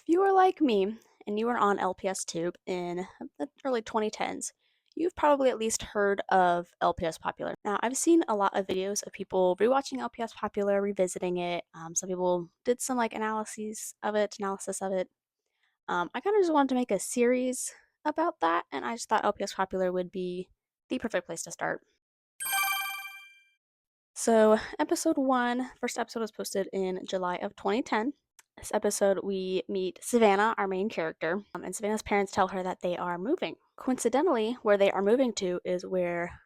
you were like me and you were on LPSTube in the early 2010s, you've probably at least heard of LPS Popular. Now, I've seen a lot of videos of people rewatching LPS Popular, revisiting it. Some people did some analysis of it. I kind of just wanted to make a series about that, and I just thought LPS Popular would be the perfect place to start. So, episode one, first episode was posted in July of 2010. This episode, we meet Savannah, our main character, and Savannah's parents tell her that they are moving. Coincidentally, where they are moving to is where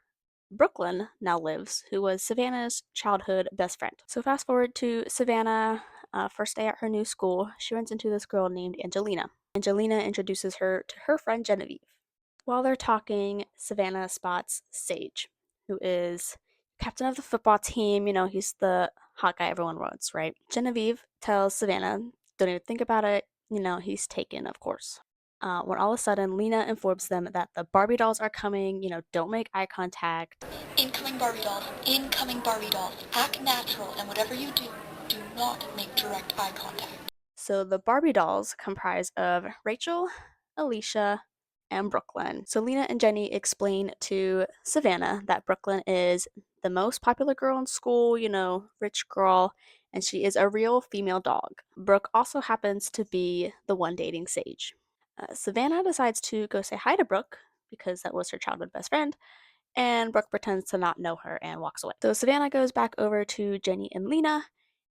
Brooklyn now lives, who was Savannah's childhood best friend. So, fast forward to Savannah, first day at her new school, she runs into this girl named Angelina. Angelina introduces her to her friend Genevieve. While they're talking, Savannah spots Sage, who is captain of the football team. He's the hot guy everyone wants, right? Genevieve tells Savannah, don't even think about it. He's taken, of course. When all of a sudden, Lena informs them that the Barbie dolls are coming. Don't make eye contact. Incoming Barbie dolls. Incoming Barbie dolls. Act natural, and whatever you do, do not make direct eye contact. So the Barbie dolls comprise of Rachel, Alicia, and Brooklyn. So Lena and Jenny explain to Savannah that Brooklyn is the most popular girl in school, rich girl, and she is a real female dog. Brooke also happens to be the one dating Sage. Savannah decides to go say hi to Brooke because that was her childhood best friend, and Brooke pretends to not know her and walks away. So Savannah goes back over to Jenny and Lena,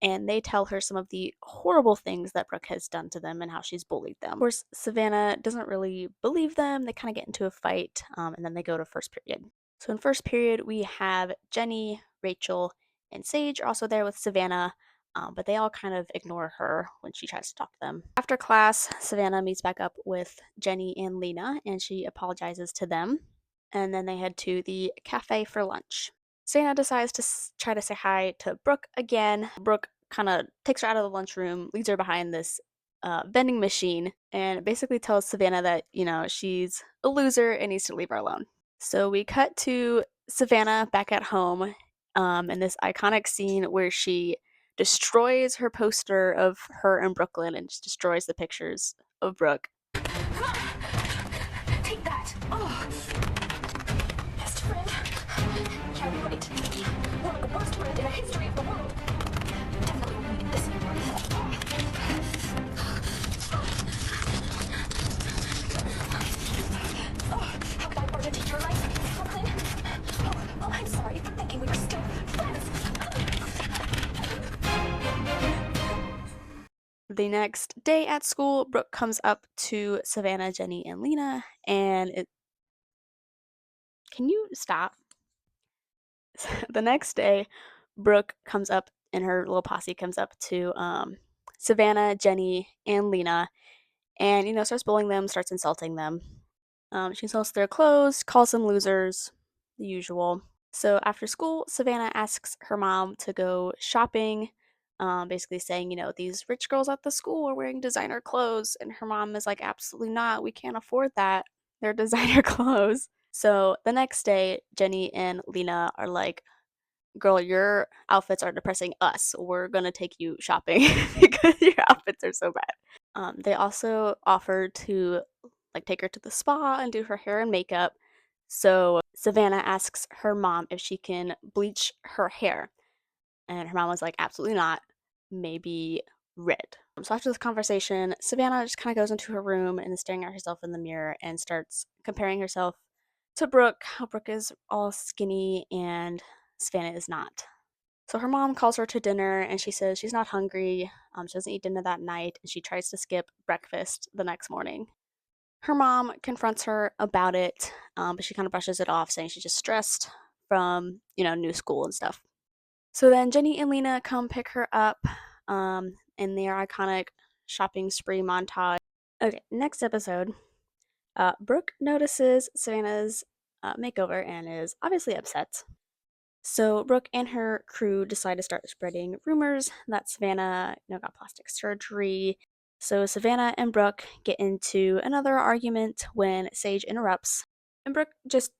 and they tell her some of the horrible things that Brooke has done to them and how she's bullied them. Of course, Savannah doesn't really believe them. They kind of get into a fight, and then they go to first period. So in first period, we have Jenny, Rachel, and Sage are also there with Savannah, but they all kind of ignore her when she tries to talk to them. After class, Savannah meets back up with Jenny and Lena, and she apologizes to them. And then they head to the cafe for lunch. Savannah decides to try to say hi to Brooke again. Brooke kind of takes her out of the lunchroom, leads her behind this vending machine, and basically tells Savannah that, she's a loser and needs to leave her alone. So we cut to Savannah back at home in this iconic scene where she destroys her poster of her in Brooklyn and just destroys the pictures of Brooke. Take that. Oh. Best friend. Yeah, right. One of the worst friends in the history of the world. Definitely won't need this anymore. How could I afford to take your life, Brooklyn? Oh, I'm sorry for thinking we were still friends. The next day at school, Brooke comes up to Savannah, Jenny, and Lena, and can you stop? The next day, Brooke comes up and her little posse comes up to Savannah, Jenny, and Lena, and starts bullying them, starts insulting them. She insults their clothes, calls them losers, the usual. So after school, Savannah asks her mom to go shopping, basically saying, these rich girls at the school are wearing designer clothes, and her mom is like, absolutely not, we can't afford that. They're designer clothes. So the next day, Jenny and Lena are like, girl, your outfits are depressing us. We're gonna take you shopping because your outfits are so bad. They also offered to take her to the spa and do her hair and makeup. So Savannah asks her mom if she can bleach her hair, and her mom was like, absolutely not. Maybe red. So after this conversation, Savannah just kind of goes into her room and is staring at herself in the mirror and starts comparing herself to Brooke, how Brooke is all skinny and Savannah is not. So her mom calls her to dinner and she says she's not hungry. She doesn't eat dinner that night and she tries to skip breakfast the next morning. Her mom confronts her about it, but she kind of brushes it off, saying she's just stressed from, new school and stuff. So then Jenny and Lena come pick her up in their iconic shopping spree montage. Okay, next episode. Brooke notices Savannah's makeover and is obviously upset. So Brooke and her crew decide to start spreading rumors that Savannah, got plastic surgery. So Savannah and Brooke get into another argument when Sage interrupts, and Brooke just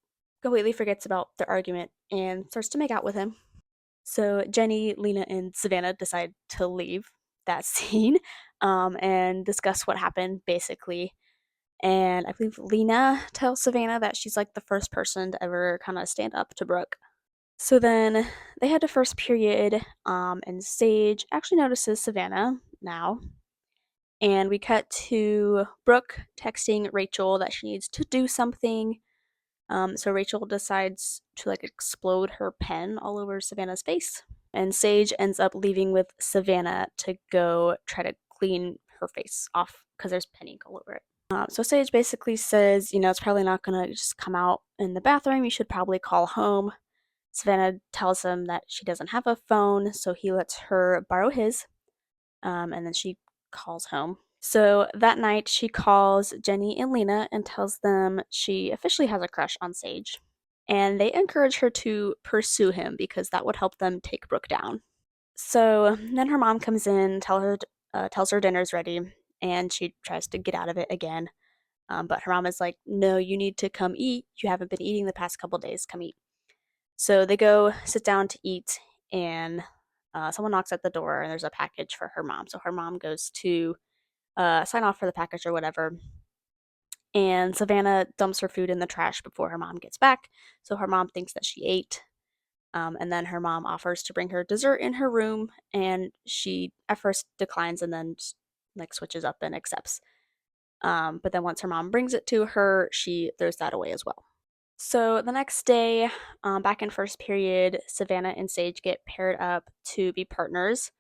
completely forgets about their argument and starts to make out with him. So Jenny, Lena, and Savannah decide to leave. that scene and discuss what happened basically. And I believe Lena tells Savannah that she's like the first person to ever kind of stand up to Brooke. So then they had the first period, and Sage actually notices Savannah now. And we cut to Brooke texting Rachel that she needs to do something. So Rachel decides to like explode her pen all over Savannah's face. And Sage ends up leaving with Savannah to go try to clean her face off because there's pen ink all over it. So Sage basically says, it's probably not gonna just come out in the bathroom. You should probably call home. Savannah tells him that she doesn't have a phone, so he lets her borrow his, and then she calls home. So that night, she calls Jenny and Lena and tells them she officially has a crush on Sage. And they encourage her to pursue him because that would help them take Brooke down. So then her mom comes in, tells her dinner's ready, and she tries to get out of it again. But her mom is like, "No, you need to come eat. You haven't been eating the past couple days. Come eat." So they go sit down to eat, and someone knocks at the door, and there's a package for her mom. So her mom goes to sign off for the package or whatever. And Savannah dumps her food in the trash before her mom gets back. So her mom thinks that she ate. And then her mom offers to bring her dessert in her room, and she at first declines and then like switches up and accepts. But then once her mom brings it to her, she throws that away as well. So the next day, back in first period, Savannah and Sage get paired up to be partners.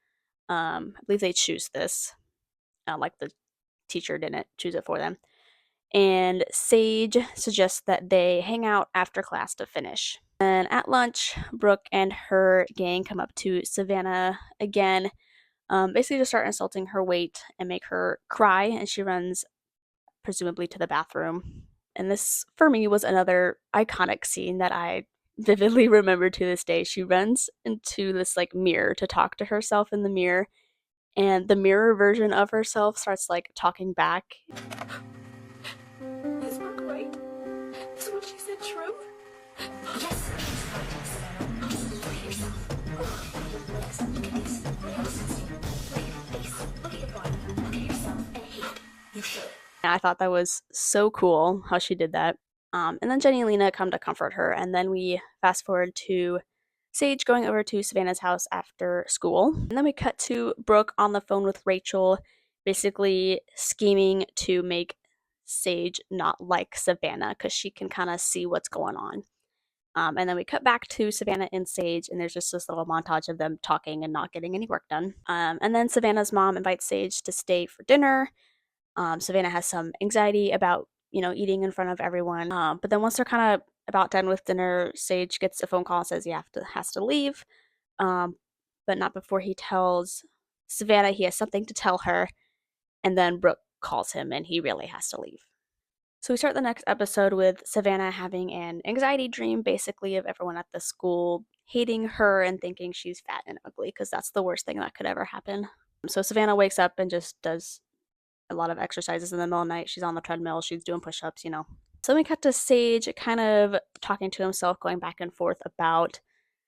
I believe they choose this, like the teacher didn't choose it for them. And Sage suggests that they hang out after class to finish. And at lunch, Brooke and her gang come up to Savannah again, basically to start insulting her weight and make her cry, and she runs presumably to the bathroom. And this, for me, was another iconic scene that I vividly remember to this day. She runs into this like mirror to talk to herself in the mirror, and the mirror version of herself starts like talking back. Is Brooke right? Is what she said true? Yes. Look at yourself. Yes, look at this. Look at this. Look at your face. Look at your body. Look at yourself and hate. You should. I thought that was so cool how she did that. And then Jenny and Lena come to comfort her, and then we fast forward to Sage going over to Savannah's house after school. And then we cut to Brooke on the phone with Rachel, basically scheming to make Sage not like Savannah because she can kind of see what's going on. And then we cut back to Savannah and Sage, and there's just this little montage of them talking and not getting any work done. And then Savannah's mom invites Sage to stay for dinner. Savannah has some anxiety about, eating in front of everyone. But then once they're kind of about done with dinner, Sage gets a phone call and says he has to leave, um, but not before he tells Savannah he has something to tell her. And then Brooke calls him, and he really has to leave. So we start the next episode with Savannah having an anxiety dream, basically, of everyone at the school hating her and thinking she's fat and ugly, because that's the worst thing that could ever happen. So Savannah wakes up and just does a lot of exercises in the middle of the night. She's on the treadmill, she's doing push-ups. So then we cut to Sage kind of talking to himself, going back and forth about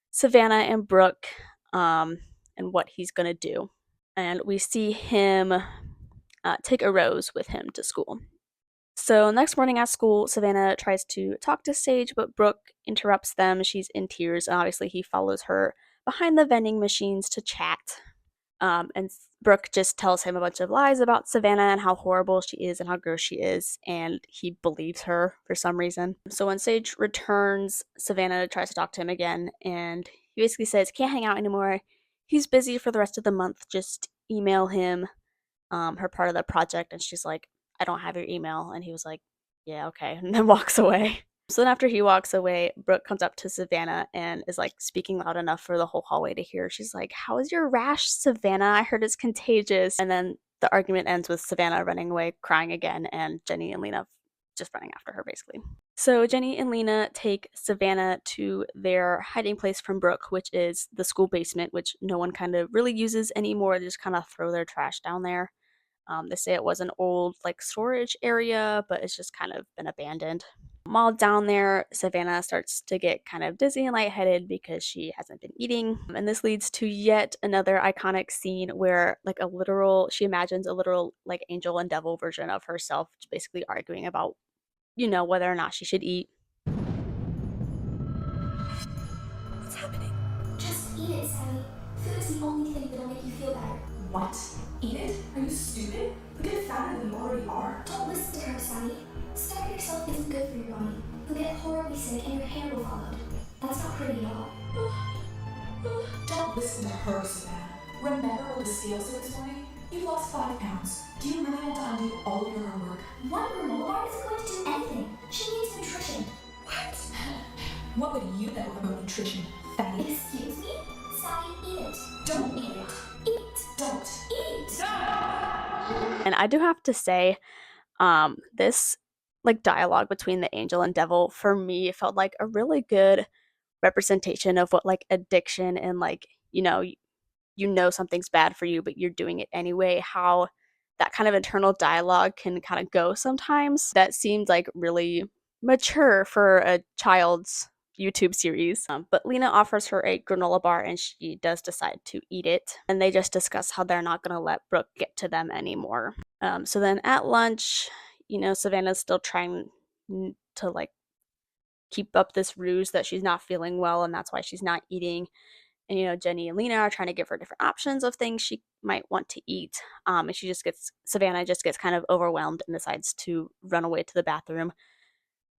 Savannah and Brooke, and what he's gonna do. And we see him take a rose with him to school. So next morning at school, Savannah tries to talk to Sage, but Brooke interrupts them. She's in tears, and obviously he follows her behind the vending machines to chat. And Brooke just tells him a bunch of lies about Savannah and how horrible she is and how gross she is, and he believes her for some reason. So when Sage returns, Savannah tries to talk to him again, and he basically says, "Can't hang out anymore. He's busy for the rest of the month. Just email him her part of the project." And she's like, "I don't have your email." And he was like, "Yeah, okay," and then walks away. So then after he walks away, Brooke comes up to Savannah and is like speaking loud enough for the whole hallway to hear. She's like, "How is your rash, Savannah? I heard it's contagious." And then the argument ends with Savannah running away, crying again, and Jenny and Lena just running after her, basically. So Jenny and Lena take Savannah to their hiding place from Brooke, which is the school basement, which no one kind of really uses anymore. They just kind of throw their trash down there. They say it was an old like storage area, but it's just kind of been abandoned. While down there, Savannah starts to get kind of dizzy and lightheaded because she hasn't been eating. And this leads to yet another iconic scene where, like, she imagines a literal, like, angel and devil version of herself, basically arguing about, whether or not she should eat. What's happening? Just eat it, Sally. Food is the only thing that'll make you feel better. What? Eat it? Are you stupid? You'll get fatter than you already are. Don't listen to her, Sally. Starving yourself isn't good for your body. You'll get horribly sick and your hair will fall out. That's not pretty at all. Don't listen to her, Savannah. Remember what the scale said this morning? You've lost 5 pounds. Do you really want to undo all of your hard work? One granola bar isn't going to do anything. She needs nutrition. What? What would you know about nutrition, fatty? Excuse me? Sally, eat it. Don't eat it. Eat. Don't. Eat. And I do have to say, this, like, dialogue between the angel and devil, for me, felt like a really good representation of what, like, addiction and, like, something's bad for you, but you're doing it anyway, how that kind of internal dialogue can kind of go sometimes. That seemed like really mature for a child's YouTube series. But Lena offers her a granola bar and she does decide to eat it. And they just discuss how they're not going to let Brooke get to them anymore. So then at lunch, Savannah's still trying to, like, keep up this ruse that she's not feeling well and that's why she's not eating. And Jenny and Lena are trying to give her different options of things she might want to eat. And Savannah just gets kind of overwhelmed and decides to run away to the bathroom,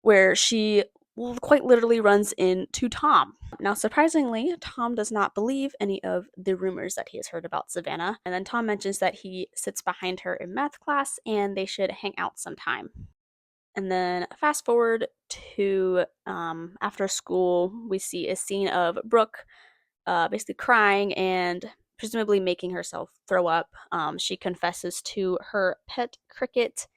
where she quite literally runs into Tom. Now, surprisingly, Tom does not believe any of the rumors that he has heard about Savannah. And then Tom mentions that he sits behind her in math class and they should hang out sometime. And then fast forward to after school, we see a scene of Brooke basically crying and presumably making herself throw up. She confesses to her pet cricket,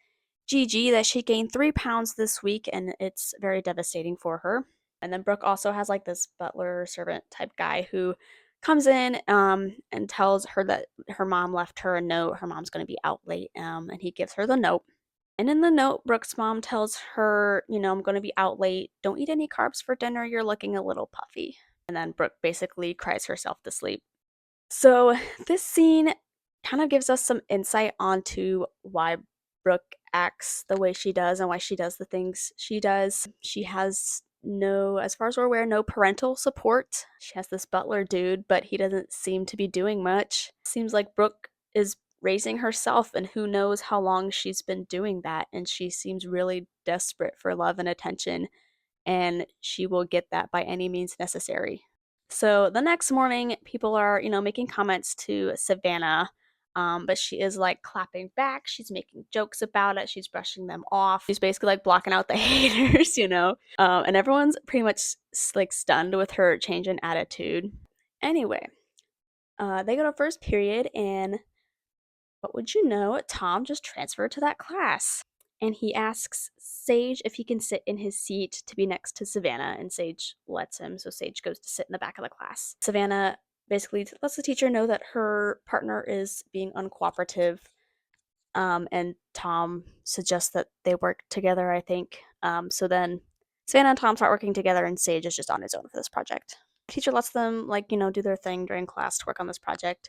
Gigi, that she gained 3 pounds this week, and it's very devastating for her. And then Brooke also has, like, this butler servant type guy who comes in and tells her that her mom left her a note. Her mom's going to be out late, and he gives her the note. And in the note, Brooke's mom tells her, I'm going to be out late. Don't eat any carbs for dinner. You're looking a little puffy. And then Brooke basically cries herself to sleep. So this scene kind of gives us some insight onto why Brooke acts the way she does and why she does the things she does. She has no, as far as we're aware, no parental support. She has this butler dude, but he doesn't seem to be doing much. Seems like Brooke is raising herself, and who knows how long she's been doing that. And she seems really desperate for love and attention, and she will get that by any means necessary. So the next morning, people are, making comments to Savannah, but she is, like, clapping back. She's making jokes about it. She's brushing them off. She's basically, like, blocking out the haters. And everyone's pretty much, like, stunned with her change in attitude. Anyway, they go to first period, and what would you know, Tom just transferred to that class. And he asks Sage if he can sit in his seat to be next to Savannah, and Sage lets him, so Sage goes to sit in the back of the class. Savannah basically lets the teacher know that her partner is being uncooperative, and Tom suggests that they work together, I think. So then Savannah and Tom start working together, and Sage is just on his own for this project. The teacher lets them, like, do their thing during class to work on this project.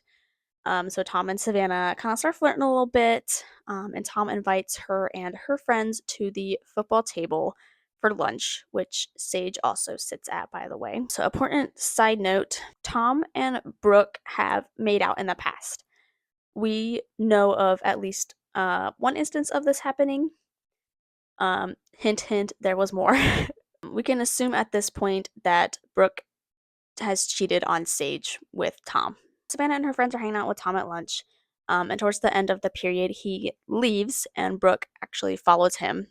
So Tom and Savannah kind of start flirting a little bit, and Tom invites her and her friends to the football table for lunch, which Sage also sits at, by the way. So, important side note, Tom and Brooke have made out in the past. We know of at least one instance of this happening. Hint, hint, there was more. We can assume at this point that Brooke has cheated on Sage with Tom. Savannah and her friends are hanging out with Tom at lunch, and towards the end of the period, he leaves, and Brooke actually follows him.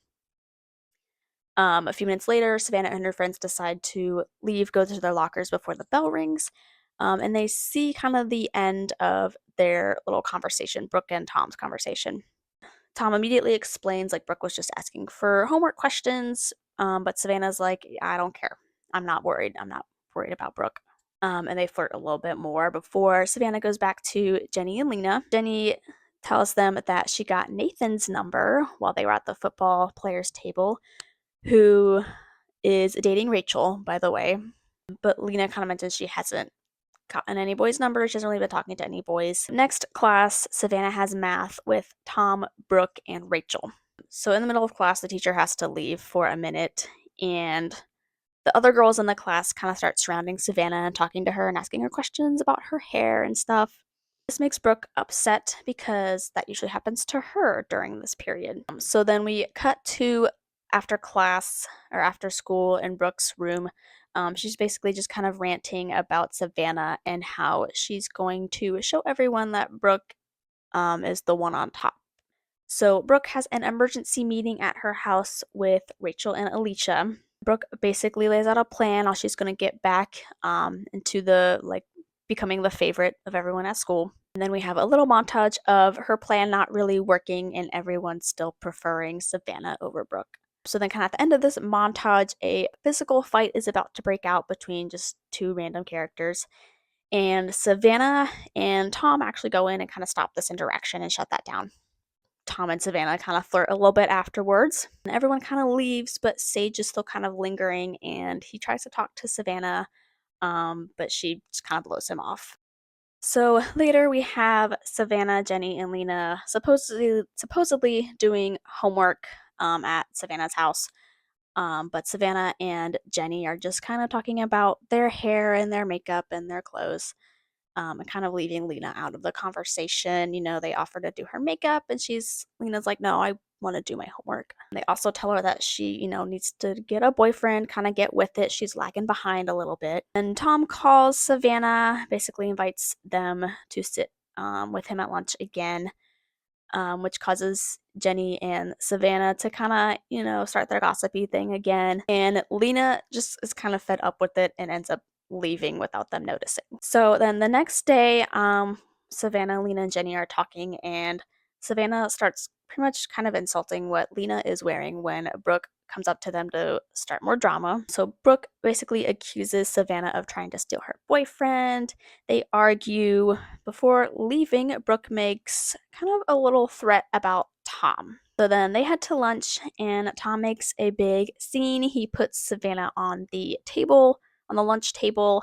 A few minutes later, Savannah and her friends decide to leave, go to their lockers before the bell rings, and they see kind of the end of their little conversation, Brooke and Tom's conversation. Tom immediately explains, like, Brooke was just asking for homework questions, but Savannah's like, I don't care. I'm not worried. I'm not worried about Brooke. And they flirt a little bit more before Savannah goes back to Jenny and Lena. Jenny tells them that she got Nathan's number while they were at the football players' table, who is dating Rachel, by the way. But Lena kind of mentions she hasn't gotten any boys' numbers. She hasn't really been talking to any boys. Next class, Savannah has math with Tom, Brooke, and Rachel. So in the middle of class, the teacher has to leave for a minute, and the other girls in the class kind of start surrounding Savannah and talking to her and asking her questions about her hair and stuff. This makes Brooke upset because that usually happens to her during this period. So then we cut to after class or after school in Brooke's room. She's basically just kind of ranting about Savannah and how she's going to show everyone that Brooke is the one on top. So Brooke has an emergency meeting at her house with Rachel and Alicia. Brooke basically lays out a plan how she's going to get back into the becoming the favorite of everyone at school. And then we have a little montage of her plan not really working and everyone still preferring Savannah over Brooke. So then kind of at the end of this montage, a physical fight is about to break out between just two random characters. And Savannah and Tom actually go in and kind of stop this interaction and shut that down. Tom and Savannah kind of flirt a little bit afterwards. And everyone kind of leaves, but Sage is still kind of lingering and he tries to talk to Savannah, but she just kind of blows him off. So later we have Savannah, Jenny, and Lena supposedly doing homework at Savannah's house. But Savannah and Jenny are just kind of talking about their hair and their makeup and their clothes, and kind of leaving Lena out of the conversation. They offer to do her makeup, and Lena's like, no, I want to do my homework. They also tell her that she, needs to get a boyfriend, kind of get with it. She's lagging behind a little bit. And Tom calls Savannah, basically invites them to sit with him at lunch again, which causes Jenny and Savannah to kind of, start their gossipy thing again. And Lena just is kind of fed up with it and ends up leaving without them noticing. So then the next day, Savannah, Lena, and Jenny are talking, and Savannah starts pretty much kind of insulting what Lena is wearing when Brooke comes up to them to start more drama. So Brooke basically accuses Savannah of trying to steal her boyfriend. They argue. Before leaving, Brooke makes kind of a little threat about Tom. So then they head to lunch, and Tom makes a big scene. He puts Savannah on the table, on the lunch table,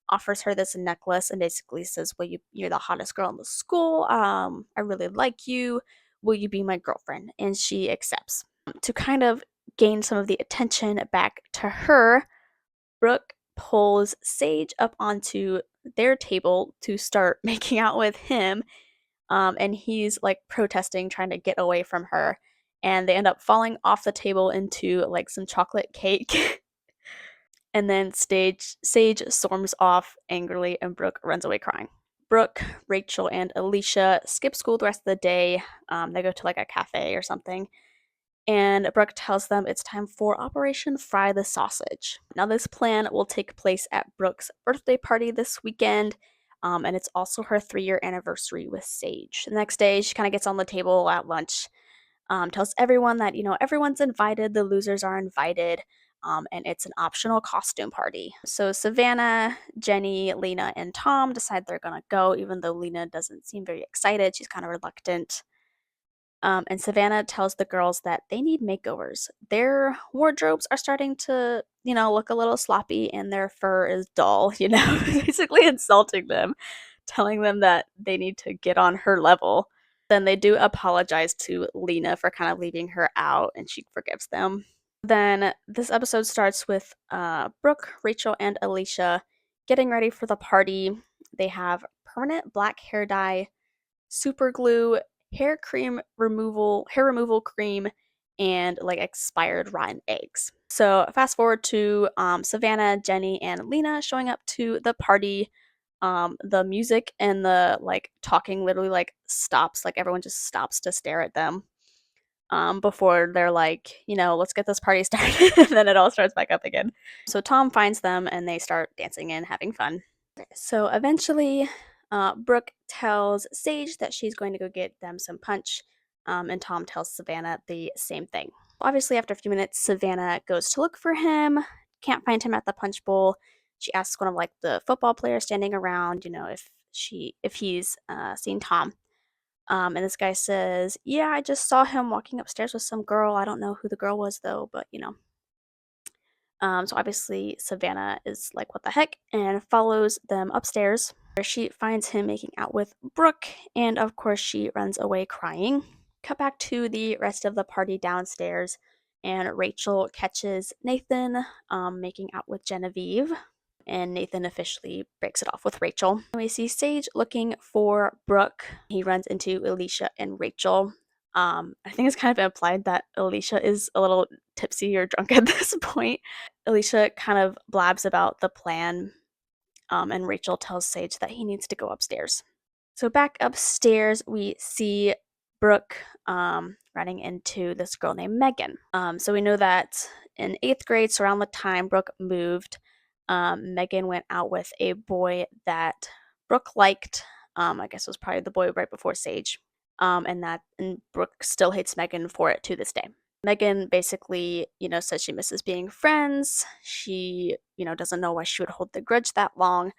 offers her this necklace, and basically says, "Well, you're the hottest girl in the school. I really like you. Will you be my girlfriend?" And she accepts. To kind of gain some of the attention back to her, Brooke pulls Sage up onto their table to start making out with him. And he's like protesting, trying to get away from her. And they end up falling off the table into like some chocolate cake. And then Sage storms off angrily, and Brooke runs away crying. Brooke, Rachel, and Alicia skip school the rest of the day. They go to like a cafe or something, and Brooke tells them it's time for Operation Fry the Sausage. Now, this plan will take place at Brooke's birthday party this weekend, and it's also her 3-year anniversary with Sage. The next day, she kind of gets on the table at lunch, tells everyone that, everyone's invited, the losers are invited, and it's an optional costume party. So Savannah, Jenny, Lena, and Tom decide they're gonna go, even though Lena doesn't seem very excited. She's kind of reluctant. And Savannah tells the girls that they need makeovers. Their wardrobes are starting to, look a little sloppy and their fur is dull, basically insulting them, telling them that they need to get on her level. Then they do apologize to Lena for kind of leaving her out, and she forgives them. Then this episode starts with Brooke, Rachel, and Alicia getting ready for the party. They have permanent black hair dye, super glue, hair removal cream, and like expired rotten eggs. So fast forward to Savannah, Jenny, and Lena showing up to the party. The music and the like talking literally like stops, like everyone just stops to stare at them. Before they're like, let's get this party started, and then it all starts back up again. So Tom finds them and they start dancing and having fun. So eventually, Brooke tells Sage that she's going to go get them some punch, and Tom tells Savannah the same thing. Obviously, after a few minutes, Savannah goes to look for him, can't find him at the punch bowl. She asks one of like the football players standing around, if he's seen Tom. And this guy says, "Yeah, I just saw him walking upstairs with some girl. I don't know who the girl was though, but." So obviously Savannah is like, what the heck, and follows them upstairs where she finds him making out with Brooke, and of course she runs away crying. Cut back to the rest of the party downstairs, and Rachel catches Nathan making out with Genevieve, and Nathan officially breaks it off with Rachel. We see Sage looking for Brooke. He runs into Alicia and Rachel. I think it's kind of implied that Alicia is a little tipsy or drunk at this point. Alicia kind of blabs about the plan, and Rachel tells Sage that he needs to go upstairs. So back upstairs, we see Brooke running into this girl named Megan. So we know that in 8th grade, so around the time Brooke moved, Megan went out with a boy that Brooke liked. I guess it was probably the boy right before Sage. And Brooke still hates Megan for it to this day. Megan basically, says she misses being friends. She, doesn't know why she would hold the grudge that long.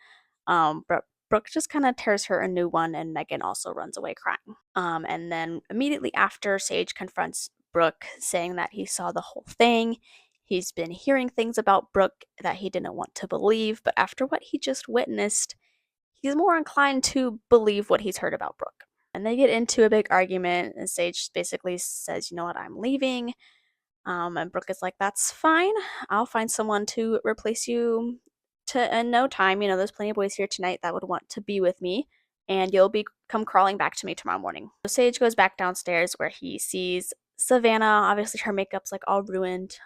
But Brooke just kind of tears her a new one, and Megan also runs away crying. And then immediately after, Sage confronts Brooke, saying that he saw the whole thing. He's been hearing things about Brooke that he didn't want to believe, but after what he just witnessed, he's more inclined to believe what he's heard about Brooke. And they get into a big argument, and Sage basically says, "You know what, I'm leaving." And Brooke is like, "That's fine. I'll find someone to replace you in no time. There's plenty of boys here tonight that would want to be with me, and you'll come crawling back to me tomorrow morning." So Sage goes back downstairs where he sees Savannah. Obviously, her makeup's like all ruined,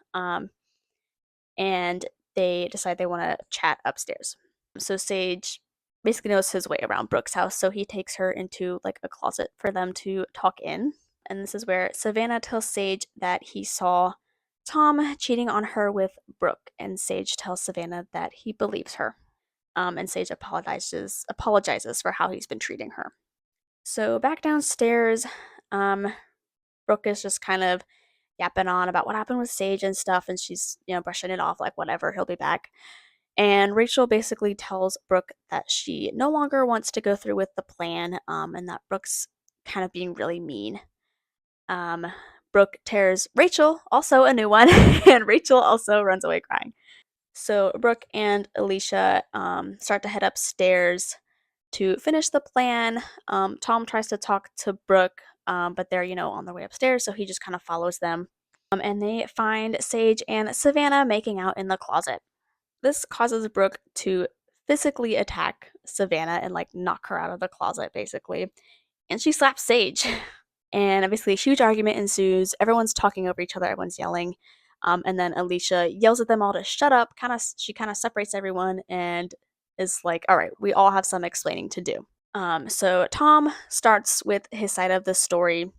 and they decide they want to chat upstairs. So Sage basically knows his way around Brooke's house, so he takes her into like a closet for them to talk in. And this is where Savannah tells Sage that he saw Tom cheating on her with Brooke, and Sage tells Savannah that he believes her. And Sage apologizes for how he's been treating her. So back downstairs, Brooke is just kind of yapping on about what happened with Sage and stuff, and she's brushing it off like whatever, he'll be back. And Rachel basically tells Brooke that she no longer wants to go through with the plan, and that Brooke's kind of being really mean. Um, Brooke tears Rachel, also a new one, and Rachel also runs away crying. So Brooke and Alicia start to head upstairs to finish the plan. Tom tries to talk to Brooke, but they're, on their way upstairs, so he just kind of follows them. And they find Sage and Savannah making out in the closet. This causes Brooke to physically attack Savannah and like knock her out of the closet, basically. And she slaps Sage. And obviously, a huge argument ensues. Everyone's talking over each other, everyone's yelling. And then Alicia yells at them all to shut up. She kind of separates everyone and is like, "All right, we all have some explaining to do." So Tom starts with his side of the story,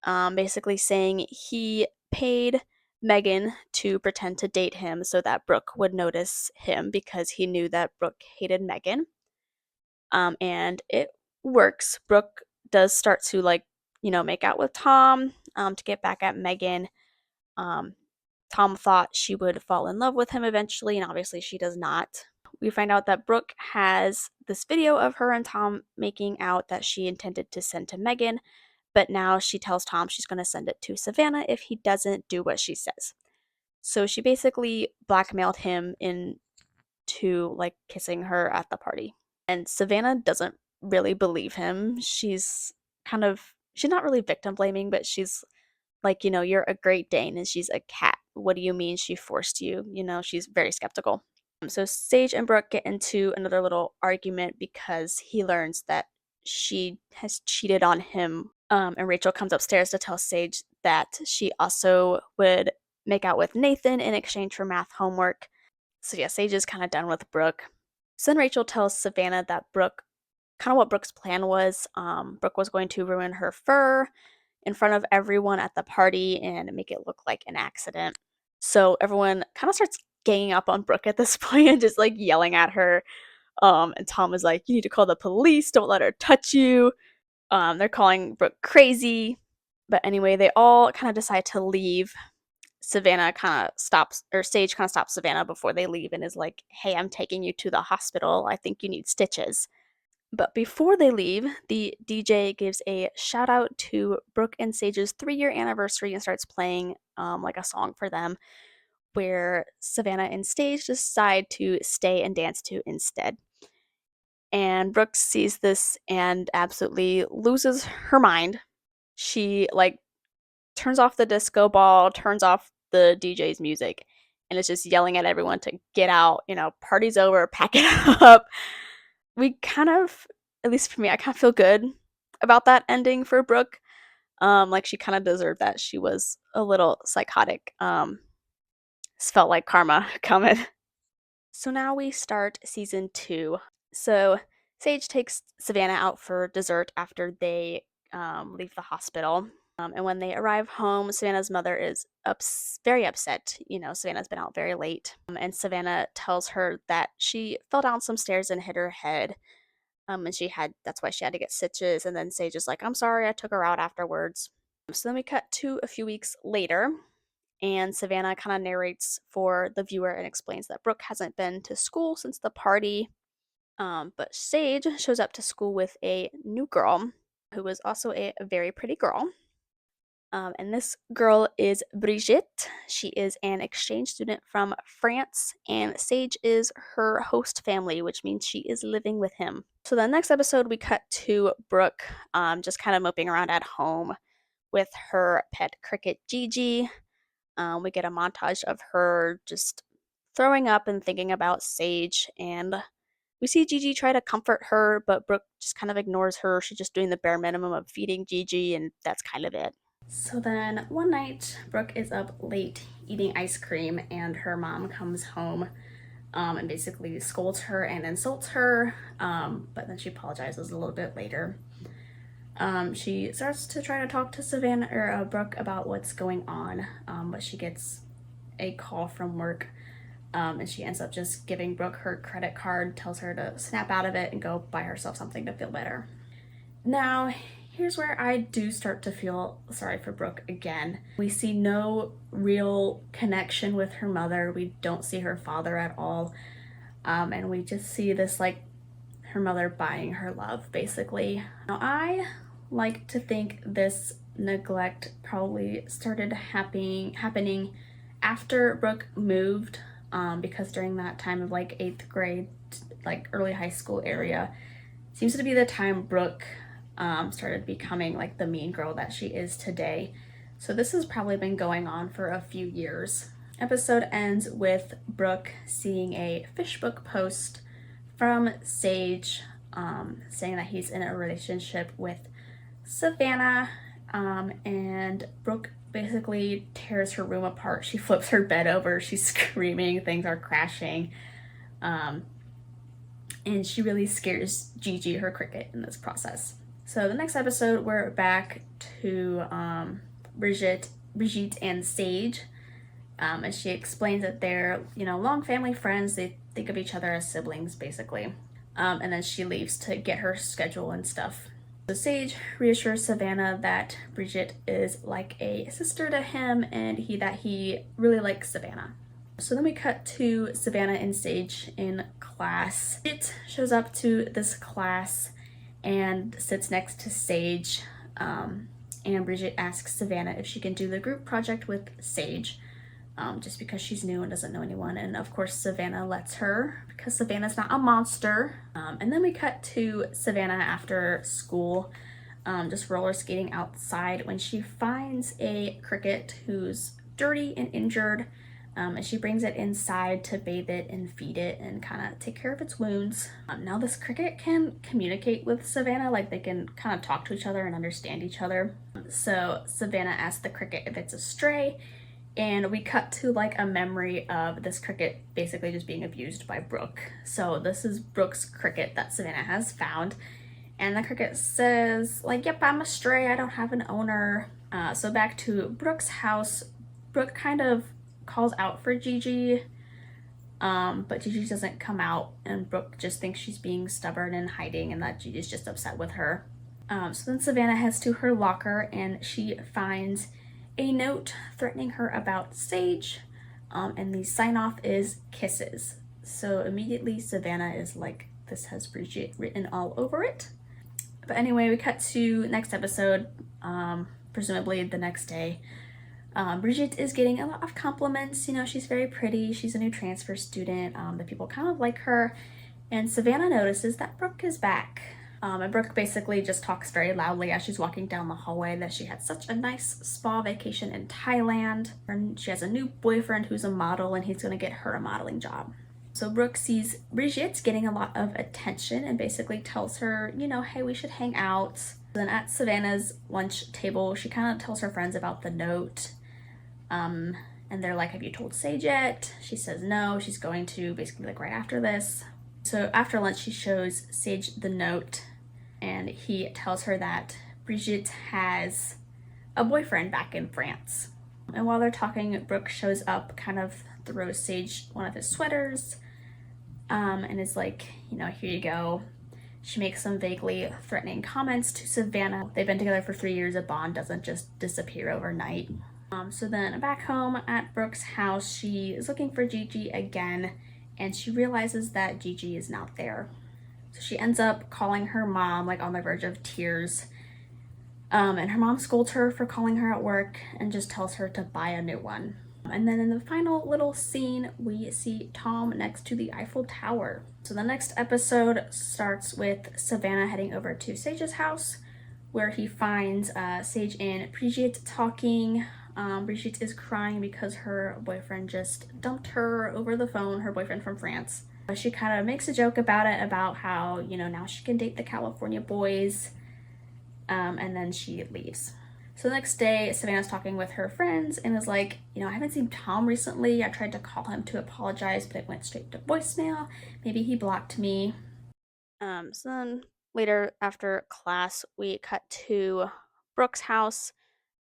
basically saying he paid Megan to pretend to date him so that Brooke would notice him because he knew that Brooke hated Megan. And it works. Brooke does start to make out with Tom to get back at Megan. Um, Tom thought she would fall in love with him eventually, and obviously she does not. We find out that Brooke has this video of her and Tom making out that she intended to send to Megan, but now she tells Tom she's going to send it to Savannah if he doesn't do what she says. So she basically blackmailed him into like kissing her at the party. And Savannah doesn't really believe him. She's not really victim blaming, but she's like, "You're a Great Dane and she's a cat. What do you mean she forced you?" She's very skeptical. So Sage and Brooke get into another little argument because he learns that she has cheated on him. And Rachel comes upstairs to tell Sage that she also would make out with Nathan in exchange for math homework. So yeah, Sage is kind of done with Brooke. So then Rachel tells Savannah that what Brooke's plan was. Brooke was going to ruin her fur in front of everyone at the party and make it look like an accident. So everyone kind of starts ganging up on Brooke at this point and just like yelling at her. And Tom is like, "You need to call the police. Don't let her touch you." They're calling Brooke crazy. But anyway, they all kind of decide to leave. Sage kind of stops Savannah before they leave and is like, "Hey, I'm taking you to the hospital. I think you need stitches." But before they leave, the DJ gives a shout out to Brooke and Sage's 3-year anniversary and starts playing like a song for them, where Savannah and Sage decide to stay and dance to instead. And Brooke sees this and absolutely loses her mind. She turns off the disco ball, turns off the DJ's music, and is just yelling at everyone to get out, party's over, pack it up. We kind of, at least for me, I kind of feel good about that ending for Brooke. Like she kind of deserved that. She was a little psychotic. This felt like karma coming. So now we start season 2. So Sage takes Savannah out for dessert after they leave the hospital. And when they arrive home, Savannah's mother is very upset. Savannah's been out very late. And Savannah tells her that she fell down some stairs and hit her head. And that's why she had to get stitches. And then Sage is like, I'm sorry, I took her out afterwards. So then we cut to a few weeks later, and Savannah kind of narrates for the viewer and explains that Brooke hasn't been to school since the party. But Sage shows up to school with a new girl who is also a very pretty girl. And this girl is Brigitte. She is an exchange student from France, and Sage is her host family, which means she is living with him. So the next episode, we cut to Brooke just kind of moping around at home with her pet cricket Gigi. We get a montage of her just throwing up and thinking about Sage, and we see Gigi try to comfort her, but Brooke just kind of ignores her. She's just doing the bare minimum of feeding Gigi, and that's kind of it. So then one night, Brooke is up late eating ice cream, and her mom comes home and basically scolds her and insults her, but then she apologizes a little bit later. She starts to try to talk to Savannah or Brooke about what's going on, but she gets a call from work, and she ends up just giving Brooke her credit card, tells her to snap out of it and go buy herself something to feel better. Now, here's where I do start to feel sorry for Brooke again. We see no real connection with her mother. We don't see her father at all, and we just see this her mother buying her love, basically. Now, I like to think this neglect probably started happening after Brooke moved, because during that time of 8th grade, early high school area, seems to be the time Brooke started becoming the mean girl that she is today. So this has probably been going on for a few years. Episode ends with Brooke seeing a Facebook post from Sage, saying that he's in a relationship with Savannah, and Brooke basically tears her room apart. She flips her bed over, she's screaming, things are crashing, and she really scares Gigi, her cricket, in this process. So the next episode, we're back to Brigitte and Sage, and she explains that they're, long family friends. They think of each other as siblings, basically. And then she leaves to get her schedule and stuff. So Sage reassures Savannah that Brigitte is like a sister to him, and he really likes Savannah. So then we cut to Savannah and Sage in class. It shows up to this class and sits next to Sage, and Brigitte asks Savannah if she can do the group project with Sage, just because she's new and doesn't know anyone. And of course Savannah lets her, because Savannah's not a monster. And then we cut to Savannah after school, just roller skating outside, when she finds a cricket who's dirty and injured, and she brings it inside to bathe it and feed it and kind of take care of its wounds. Now this cricket can communicate with Savannah, they can kind of talk to each other and understand each other. So Savannah asks the cricket if it's a stray, and we cut to a memory of this cricket basically just being abused by Brooke. So this is Brooke's cricket that Savannah has found, and the cricket says yep, I'm a stray, I don't have an owner. So back to Brooke's house, Brooke kind of calls out for Gigi, but Gigi doesn't come out, and Brooke just thinks she's being stubborn and hiding, and that Gigi's just upset with her. So then Savannah heads to her locker, and she finds a note threatening her about Sage, and the sign-off is kisses. So immediately Savannah is like, this has Brigitte written all over it. But anyway, we cut to next episode, presumably the next day. Brigitte is getting a lot of compliments. She's very pretty. She's a new transfer student. The people kind of like her. And Savannah notices that Brooke is back. And Brooke basically just talks very loudly as she's walking down the hallway that she had such a nice spa vacation in Thailand. And she has a new boyfriend who's a model, and he's going to get her a modeling job. So Brooke sees Brigitte getting a lot of attention and basically tells her, hey, we should hang out. Then at Savannah's lunch table, she kind of tells her friends about the note. And they're like, have you told Sage yet? She says no, she's going to, basically like right after this. So after lunch, she shows Sage the note, and he tells her that Brigitte has a boyfriend back in France. And while they're talking, Brooke shows up, kind of throws Sage one of his sweaters, and is like, here you go. She makes some vaguely threatening comments to Savannah. They've been together for 3 years. A bond doesn't just disappear overnight. So then back home at Brooke's house, she is looking for Gigi again, and she realizes that Gigi is not there. So she ends up calling her mom, like on the verge of tears. And her mom scolds her for calling her at work and just tells her to buy a new one. And then in the final little scene, we see Tom next to the Eiffel Tower. So the next episode starts with Savannah heading over to Sage's house, where he finds Sage and Brigitte talking. Brigitte is crying because her boyfriend just dumped her over the phone, her boyfriend from France. She kind of makes a joke about it, about how, now she can date the California boys, and then she leaves. So the next day, Savannah's talking with her friends and is like, I haven't seen Tom recently. I tried to call him to apologize, but it went straight to voicemail. Maybe he blocked me. So then later after class, we cut to Brooke's house.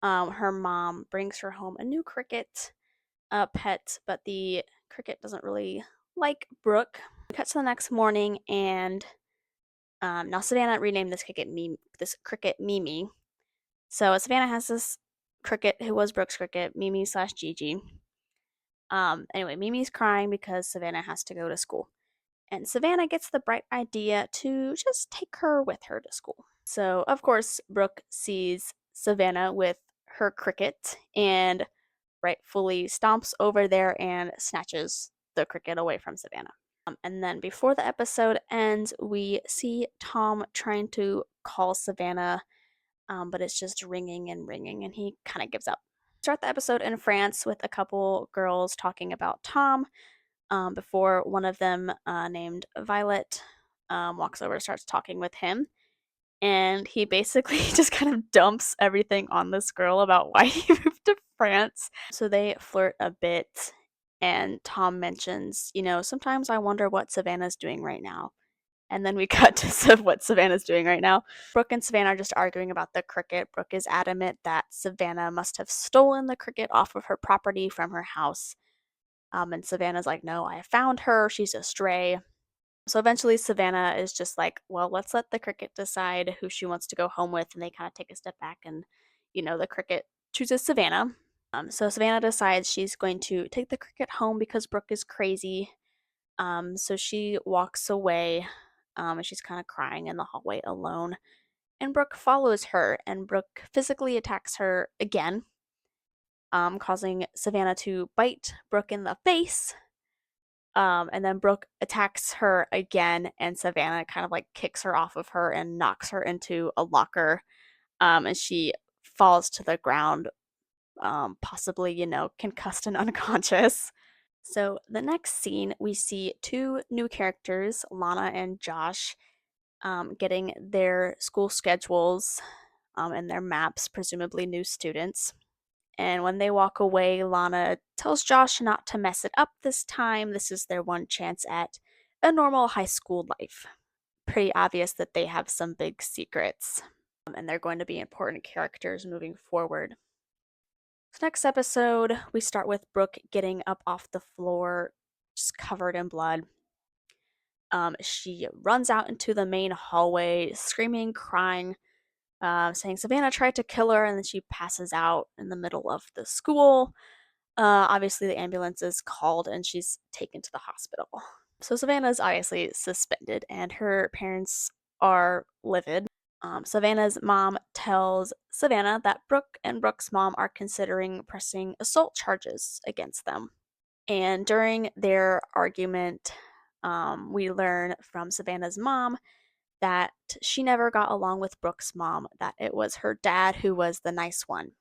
Her mom brings her home a new cricket pet, but the cricket doesn't really like Brooke. We cut to the next morning, and now Savannah renamed this cricket Mimi. So Savannah has this cricket who was Brooke's cricket, Mimi slash Gigi. Anyway, Mimi's crying because Savannah has to go to school. And Savannah gets the bright idea to just take her with her to school. So, of course, Brooke sees Savannah with her cricket and rightfully stomps over there and snatches the cricket away from Savannah. And then before the episode ends, we see Tom trying to call Savannah, but it's just ringing and ringing, and he kind of gives up. Start the episode in France with a couple girls talking about Tom, before one of them, named Violet, walks over and starts talking with him. And he basically just kind of dumps everything on this girl about why he moved to France. So they flirt a bit, and Tom mentions, sometimes I wonder what Savannah's doing right now. And then we cut to what Savannah's doing right now. Brooke and Savannah are just arguing about the cricket. Brooke is adamant that Savannah must have stolen the cricket off of her property from her house. And Savannah's like, no, I found her. She's a stray. So eventually Savannah is just like, well, let's let the cricket decide who she wants to go home with. And they kind of take a step back, and, the cricket chooses Savannah. So Savannah decides she's going to take the cricket home because Brooke is crazy. So she walks away, and she's kind of crying in the hallway alone. And Brooke follows her, and Brooke physically attacks her again, causing Savannah to bite Brooke in the face. And then Brooke attacks her again, and Savannah kind of like kicks her off of her and knocks her into a locker. And she falls to the ground, possibly, concussed and unconscious. So the next scene, we see two new characters, Lana and Josh, getting their school schedules, and their maps, presumably new students. And when they walk away, Lana tells Josh not to mess it up this time. This is their one chance at a normal high school life. Pretty obvious that they have some big secrets, and they're going to be important characters moving forward. So next episode, we start with Brooke getting up off the floor, just covered in blood. She runs out into the main hallway, screaming, crying, saying Savannah tried to kill her, and then she passes out in the middle of the school. Obviously, the ambulance is called, and she's taken to the hospital. So Savannah is obviously suspended, and her parents are livid. Savannah's mom tells Savannah that Brooke and Brooke's mom are considering pressing assault charges against them. And during their argument, we learn from Savannah's mom that she never got along with Brooke's mom, that it was her dad who was the nice one.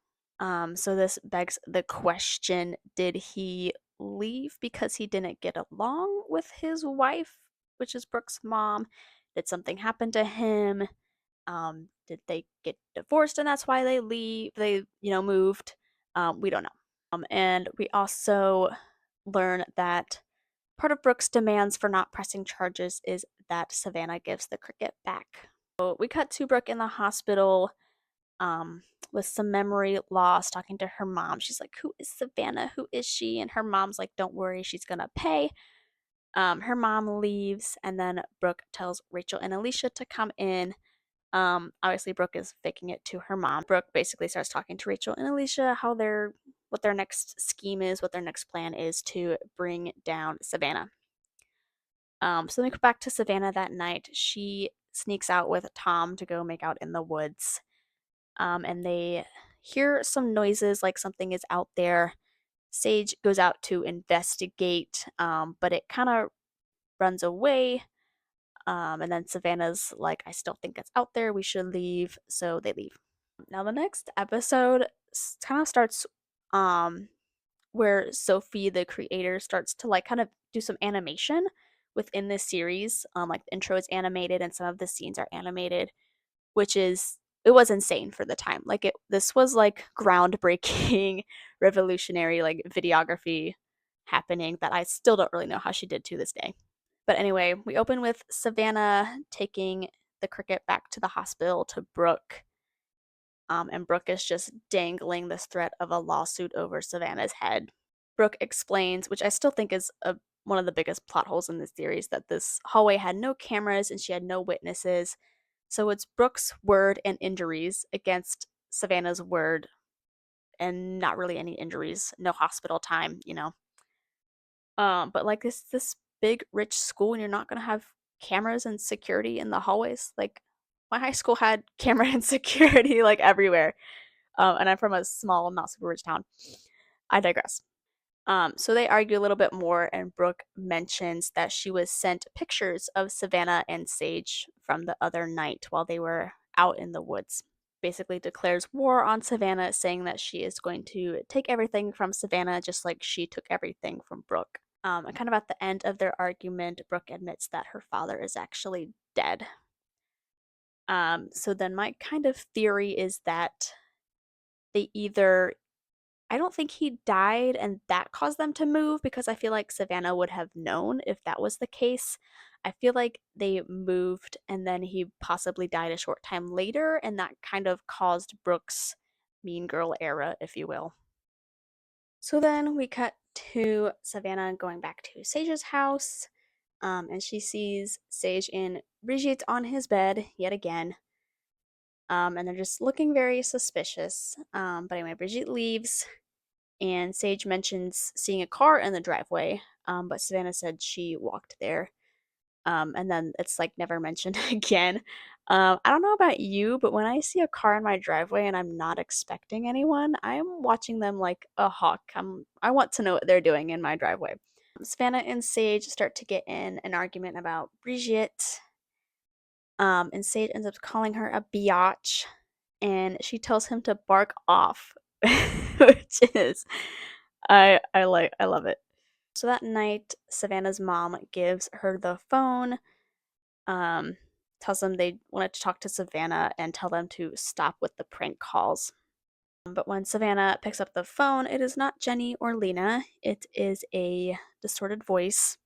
So this begs the question, did he leave because he didn't get along with his wife, which is Brooke's mom? Did something happen to him? Did they get divorced and that's why they moved? We don't know. And we also learn that part of Brooke's demands for not pressing charges is that Savannah gives the cricket back. So we cut to Brooke in the hospital um, with some memory loss, talking to her mom. She's like, "Who is Savannah? Who is she?" And her mom's like, "Don't worry, she's gonna pay." Her mom leaves, and then Brooke tells Rachel and Alicia to come in. Obviously, Brooke is faking it to her mom. Brooke basically starts talking to Rachel and Alicia what their next scheme is, what their next plan is to bring down Savannah. So then we go back to Savannah that night. She sneaks out with Tom to go make out in the woods. And they hear some noises like something is out there. Sage goes out to investigate, but it kind of runs away. And then Savannah's like, I still think it's out there. We should leave. So they leave. Now, the next episode kind of starts um, where Sophie, the creator, starts to like kind of do some animation within this series. Like the intro is animated and some of the scenes are animated, which is it was insane for the time. Like this was like groundbreaking, revolutionary like videography happening that I still don't really know how she did to this day. But anyway, we open with Savannah taking the cricket back to the hospital to Brooke. And Brooke is just dangling this threat of a lawsuit over Savannah's head. Brooke explains, which I still think is one of the biggest plot holes in this series, that this hallway had no cameras and she had no witnesses. So it's Brooke's word and injuries against Savannah's word and not really any injuries, no hospital time. But like this big rich school and you're not gonna have cameras and security in the hallways. Like my high school had camera and security like everywhere. And I'm from a small, not super rich town. I digress. So they argue a little bit more, and Brooke mentions that she was sent pictures of Savannah and Sage from the other night while they were out in the woods. Basically declares war on Savannah, saying that she is going to take everything from Savannah just like she took everything from Brooke. And kind of at the end of their argument, Brooke admits that her father is actually dead. So then my kind of theory is that they either I don't think he died and that caused them to move because I feel like Savannah would have known if that was the case. I feel like they moved and then he possibly died a short time later, and that kind of caused Brooke's mean girl era, if you will. So then we cut to Savannah going back to Sage's house, and she sees Sage and Brigitte on his bed yet again. And they're just looking very suspicious. But anyway, Brigitte leaves, and Sage mentions seeing a car in the driveway, but Savannah said she walked there. And then it's like never mentioned again. I don't know about you, but when I see a car in my driveway and I'm not expecting anyone, I'm watching them like a hawk. I want to know what they're doing in my driveway. Savannah and Sage start to get in an argument about Brigitte. And Sage ends up calling her a biatch, and she tells him to bark off, which is I love it. So that night, Savannah's mom gives her the phone, um, tells them they wanted to talk to Savannah and tell them to stop with the prank calls. But when Savannah picks up the phone, it is not Jenny or Lena. It is a distorted voice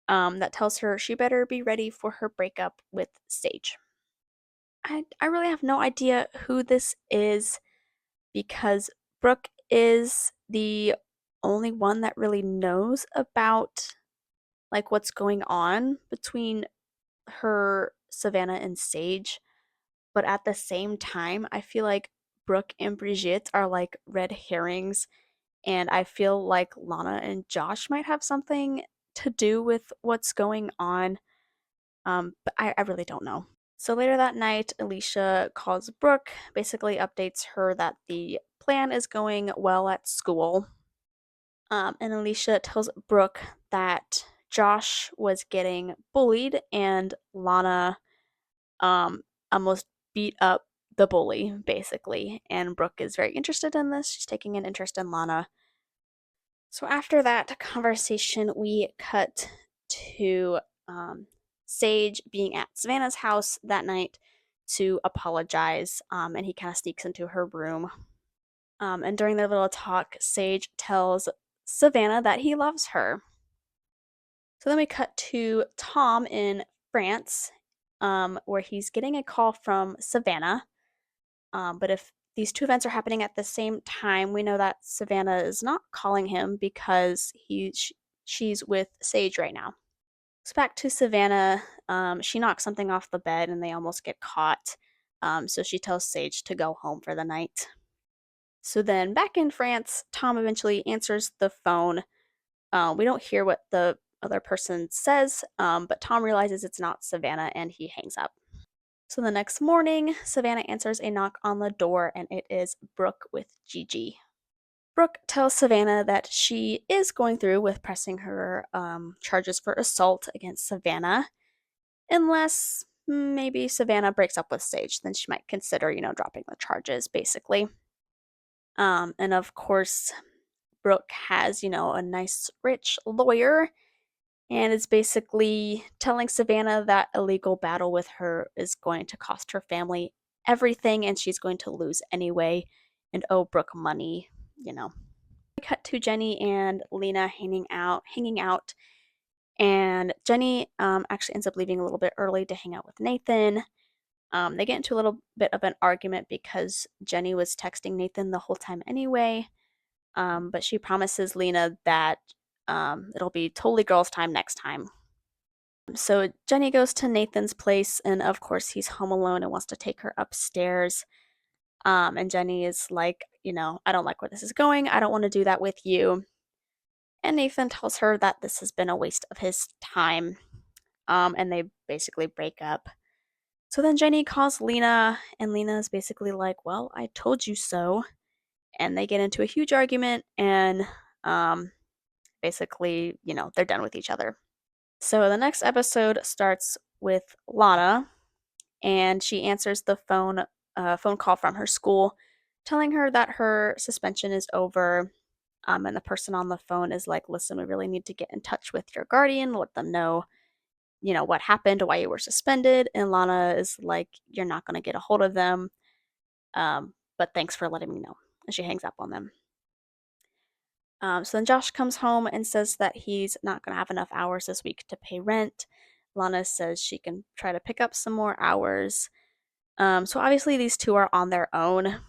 that tells her she better be ready for her breakup with Sage. I really have no idea who this is because Brooke is the only one that really knows about like what's going on between her, Savannah, and Sage. But at the same time, I feel like Brooke and Brigitte are like red herrings, and I feel like Lana and Josh might have something to do with what's going on. But I really don't know. So later that night, Alicia calls Brooke, basically updates her that the plan is going well at school. And Alicia tells Brooke that Josh was getting bullied and Lana um, almost beat up the bully, basically. And Brooke is very interested in this. She's taking an interest in Lana. So after that conversation, we cut to Sage being at Savannah's house that night to apologize, and he kind of sneaks into her room. And during their little talk, Sage tells Savannah that he loves her. So then we cut to Tom in France, where he's getting a call from Savannah. But if these two events are happening at the same time, we know that Savannah is not calling him because she's with Sage right now. So back to Savannah, she knocks something off the bed and they almost get caught. So she tells Sage to go home for the night. So then back in France, Tom eventually answers the phone. We don't hear what the other person says, but Tom realizes it's not Savannah and he hangs up. So the next morning, Savannah answers a knock on the door and it is Brooke with Gigi. Brooke tells Savannah that she is going through with pressing her charges for assault against Savannah, unless maybe Savannah breaks up with Sage, then she might consider, dropping the charges, basically. And of course, Brooke has, a nice, rich lawyer and is basically telling Savannah that a legal battle with her is going to cost her family everything and she's going to lose anyway and owe Brooke money, you know. We cut to Jenny and Lena hanging out, and Jenny actually ends up leaving a little bit early to hang out with Nathan. They get into a little bit of an argument because Jenny was texting Nathan the whole time anyway, but she promises Lena that it'll be totally girls' time next time. So Jenny goes to Nathan's place, and of course, he's home alone and wants to take her upstairs. And Jenny is like, I don't like where this is going. I don't want to do that with you. And Nathan tells her that this has been a waste of his time. And they basically break up. So then Jenny calls Lena, and Lena is basically like, well, I told you so. And they get into a huge argument, and basically, they're done with each other. So the next episode starts with Lana, and she answers the phone call from her school, telling her that her suspension is over. And the person on the phone is like, "Listen, we really need to get in touch with your guardian, let them know, what happened, why you were suspended." And Lana is like, "You're not going to get a hold of them, but thanks for letting me know." And she hangs up on them. So then Josh comes home and says that he's not going to have enough hours this week to pay rent. Lana says she can try to pick up some more hours. So obviously these two are on their own.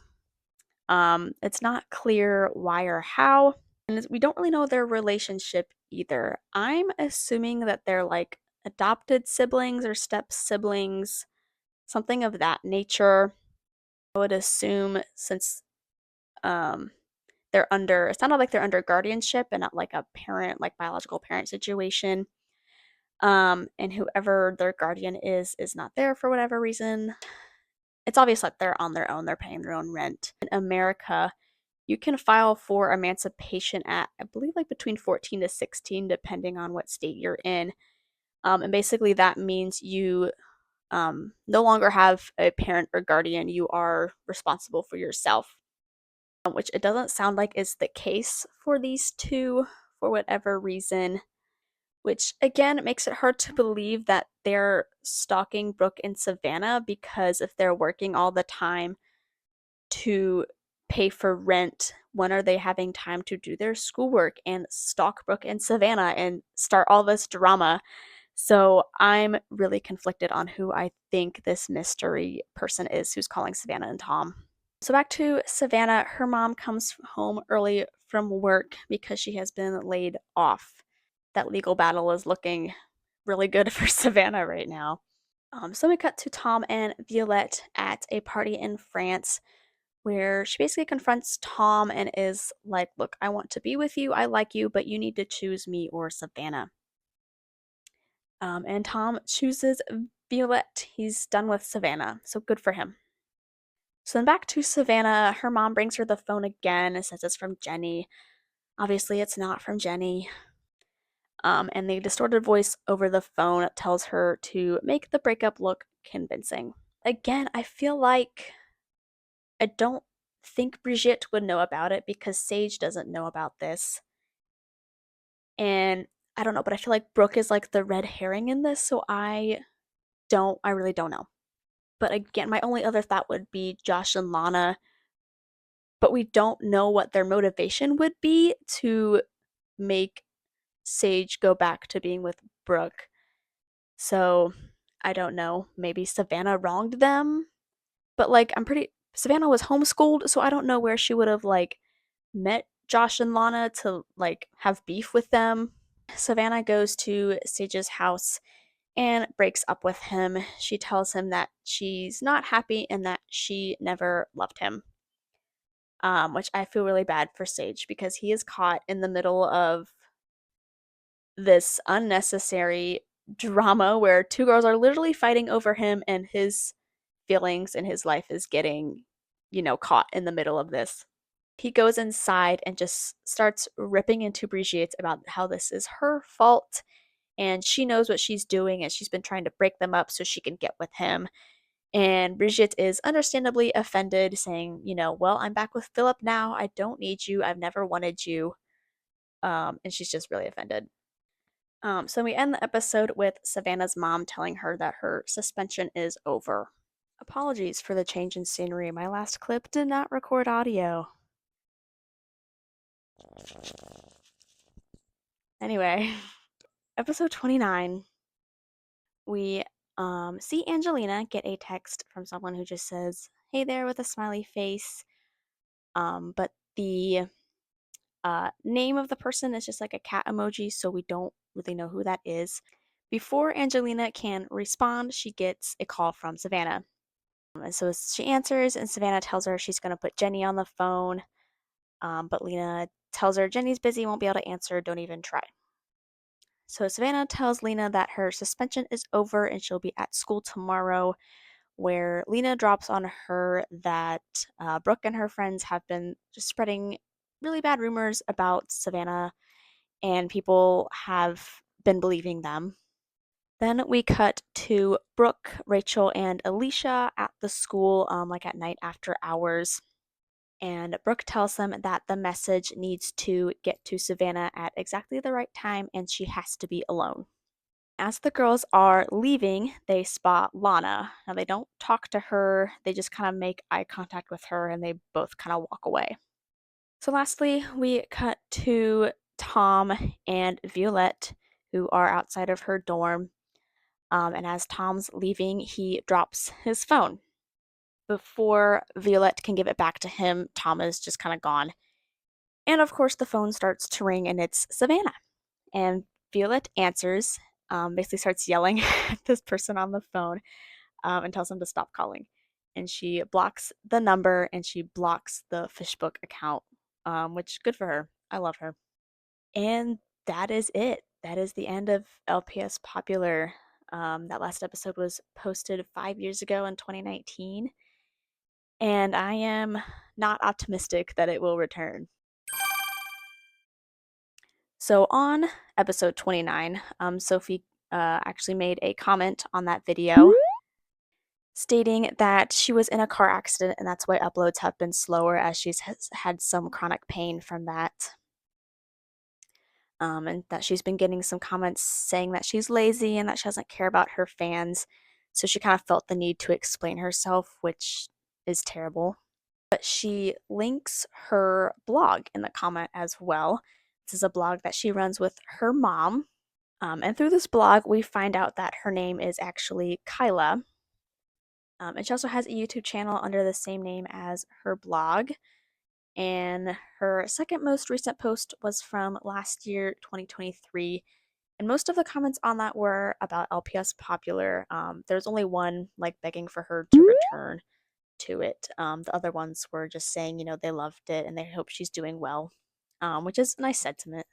It's not clear why or how, and we don't really know their relationship either. I'm assuming that they're like adopted siblings or step siblings, something of that nature. I would assume since um, it sounded like they're under guardianship and not like a parent, like biological parent situation. And whoever their guardian is not there for whatever reason. It's obvious that they're on their own, they're paying their own rent. In America, you can file for emancipation at, I believe, like between 14 to 16, depending on what state you're in. And basically, that means you no longer have a parent or guardian. You are responsible for yourself, which it doesn't sound like is the case for these two for whatever reason. Which again makes it hard to believe that they're stalking Brooke and Savannah, because if they're working all the time to pay for rent, when are they having time to do their schoolwork and stalk Brooke and Savannah and start all this drama? So I'm really conflicted on who I think this mystery person is who's calling Savannah and Tom. So back to Savannah, her mom comes home early from work because she has been laid off. That legal battle is looking really good for Savannah right now. So we cut to Tom and Violette at a party in France where she basically confronts Tom and is like, "Look, I want to be with you. I like you, but you need to choose me or Savannah." And Tom chooses Violet, he's done with Savannah, so good for him. So then back to Savannah, her mom brings her the phone again and says it's from Jenny. Obviously, it's not from Jenny. And the distorted voice over the phone tells her to make the breakup look convincing. Again, I feel like I don't think Brigitte would know about it because Sage doesn't know about this. And I don't know, but I feel like Brooke is like the red herring in this, so I really don't know. But again, my only other thought would be Josh and Lana, but we don't know what their motivation would be to make Sage go back to being with Brooke. So I don't know. Maybe Savannah wronged them, but like Savannah was homeschooled, so I don't know where she would have like met Josh and Lana to like have beef with them. Savannah goes to Sage's house and breaks up with him. She tells him that she's not happy and that she never loved him. Which I feel really bad for Sage because he is caught in the middle of this unnecessary drama where two girls are literally fighting over him and his feelings and his life is getting, caught in the middle of this. He goes inside and just starts ripping into Brigitte about how this is her fault and she knows what she's doing and she's been trying to break them up so she can get with him. And Brigitte is understandably offended, saying, well, I'm back with Philip now. I don't need you. I've never wanted you. And she's just really offended. So we end the episode with Savannah's mom telling her that her suspension is over. Apologies for the change in scenery. My last clip did not record audio. Anyway, episode 29, we see Angelina get a text from someone who just says, "Hey there," with a smiley face. But the name of the person is just like a cat emoji, so we don't really know who that is. Before Angelina can respond, she gets a call from Savannah. And so she answers, and Savannah tells her she's going to put Jenny on the phone. But Lena tells her Jenny's busy, won't be able to answer, don't even try. So Savannah tells Lena that her suspension is over and she'll be at school tomorrow, where Lena drops on her that Brooke and her friends have been just spreading really bad rumors about Savannah, and people have been believing them. Then we cut to Brooke, Rachel, and Alicia at the school, like at night after hours. And Brooke tells them that the message needs to get to Savannah at exactly the right time and she has to be alone. As the girls are leaving, they spot Lana. Now, they don't talk to her, they just kind of make eye contact with her and they both kind of walk away. So, lastly, we cut to Tom and Violette, who are outside of her dorm. And as Tom's leaving, he drops his phone. Before Violette can give it back to him, Tom is just kind of gone. And of course, the phone starts to ring and it's Savannah. And Violette answers, basically starts yelling at this person on the phone, and tells him to stop calling. And she blocks the number and she blocks the Fishbook account, which good for her. I love her. And that is it. That is the end of LPS Popular. That last episode was posted 5 years ago in 2019. And I am not optimistic that it will return. So on episode 29, Sophie actually made a comment on that video stating that she was in a car accident and that's why uploads have been slower as she's had some chronic pain from that. And that she's been getting some comments saying that she's lazy and that she doesn't care about her fans. So she kind of felt the need to explain herself, which is terrible. But she links her blog in the comment as well. This is a blog that she runs with her mom. And through this blog, we find out that her name is actually Kyla. And she also has a YouTube channel under the same name as her blog. And her second most recent post was from last year, 2023. And most of the comments on that were about LPS Popular. There's only one like begging for her to return to it. The other ones were just saying, they loved it and they hope she's doing well, which is a nice sentiment.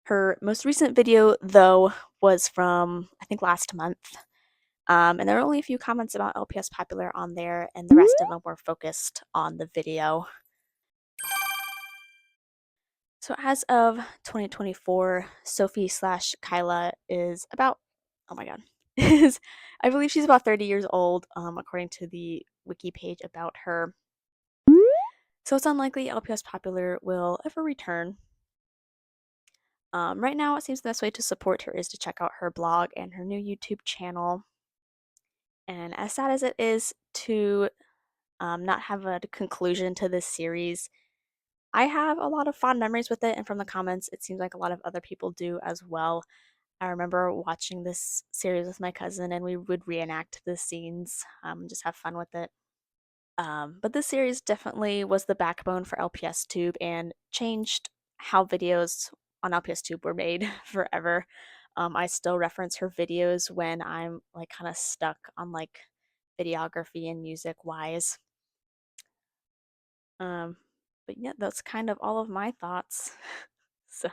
Her most recent video, though, was from, I think, last month. And there were only a few comments about LPS Popular on there, and the rest of them were focused on the video. So as of 2024, Sophie slash Kyla is about, oh my god, is I believe she's about 30 years old, according to the wiki page about her. So it's unlikely LPS Popular will ever return. Right now, it seems the best way to support her is to check out her blog and her new YouTube channel. And as sad as it is to not have a conclusion to this series, I have a lot of fond memories with it, and from the comments, it seems like a lot of other people do as well. I remember watching this series with my cousin, and we would reenact the scenes, just have fun with it. But this series definitely was the backbone for LPSTube and changed how videos on LPSTube were made forever. I still reference her videos when I'm like kind of stuck on like videography and music wise. Um, but yeah, that's kind of all of my thoughts. So,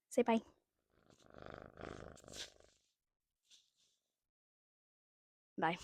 say bye. Bye.